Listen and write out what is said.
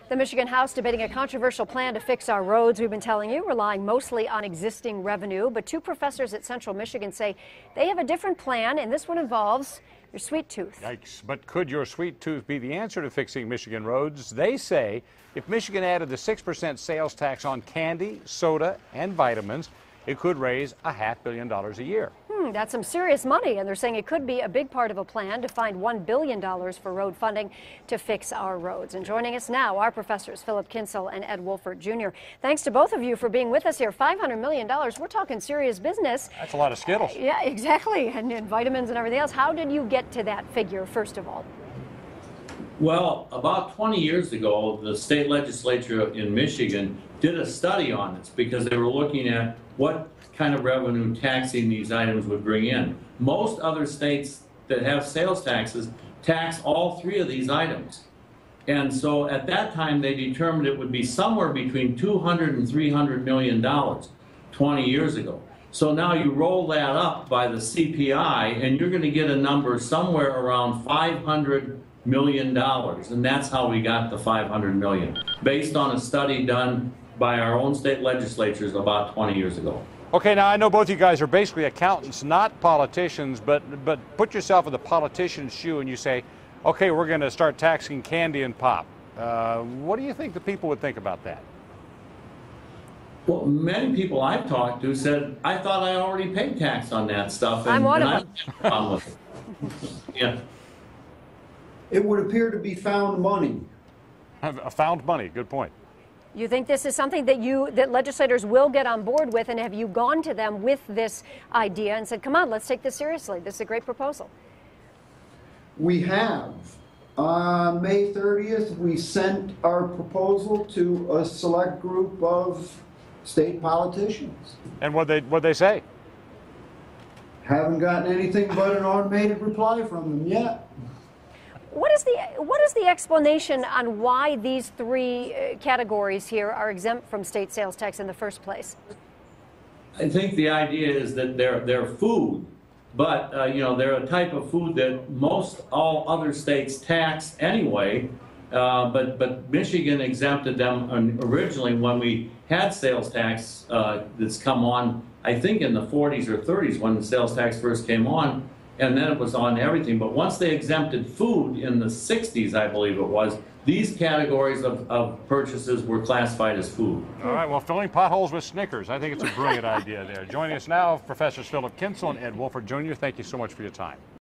The Michigan House debating a controversial plan to fix our roads. We've been telling you, relying mostly on existing revenue. But two professors at Central Michigan say they have a different plan, and this one involves your sweet tooth. Yikes. But could your sweet tooth be the answer to fixing Michigan roads? They say if Michigan added the 6% sales tax on candy, soda, and vitamins, it could raise $500 million a year. That's some serious money, and they're saying it could be a big part of a plan to find $1 billion for road funding to fix our roads. And joining us now, our professors, Philip Kinsel and Ed Wolford Jr. Thanks to both of you for being with us here. $500 million, we're talking serious business. That's a lot of Skittles. Yeah, exactly, and vitamins and everything else. How did you get to that figure, first of all? Well, about 20 years ago, the state legislature in Michigan did a study on this because they were looking at what kind of revenue taxing these items would bring in. Most other states that have sales taxes tax all three of these items. And so at that time, they determined it would be somewhere between $200 and $300 million 20 years ago. So now you roll that up by the CPI, and you're going to get a number somewhere around $500 million. And that's how we got the $500 million, based on a study done by our own state legislatures about 20 years ago. Okay, now I know both you guys are basically accountants, not politicians, but put yourself in the politician's shoe and you say, okay, we're going to start taxing candy and pop. What do you think the people would think about that? Well, many people I've talked to said, I thought I already paid tax on that stuff. And, I'm one of them. I don't have a problem with it. Yeah. It would appear to be found money. Found money, good point. You think this is something that legislators will get on board with, and have you gone to them with this idea and said, come on, let's take this seriously. This is a great proposal. We have. On May 30th, we sent our proposal to a select group of state politicians. And what'd they say? Haven't gotten anything but an automated reply from them yet. What is the explanation on why these three categories here are exempt from state sales tax in the first place? I think the idea is that they're food, but you know, they're a type of food that all other states tax anyway. But Michigan exempted them originally when we had sales tax that's come on, I think in the 40s or 30s when the sales tax first came on. And then it was on everything. But once they exempted food in the 60s, I believe it was, these categories of purchases were classified as food. All right, well, filling potholes with Snickers. I think it's a brilliant idea there. Joining us now, Professors Philip Kinsel and Ed Wolford Jr. Thank you so much for your time.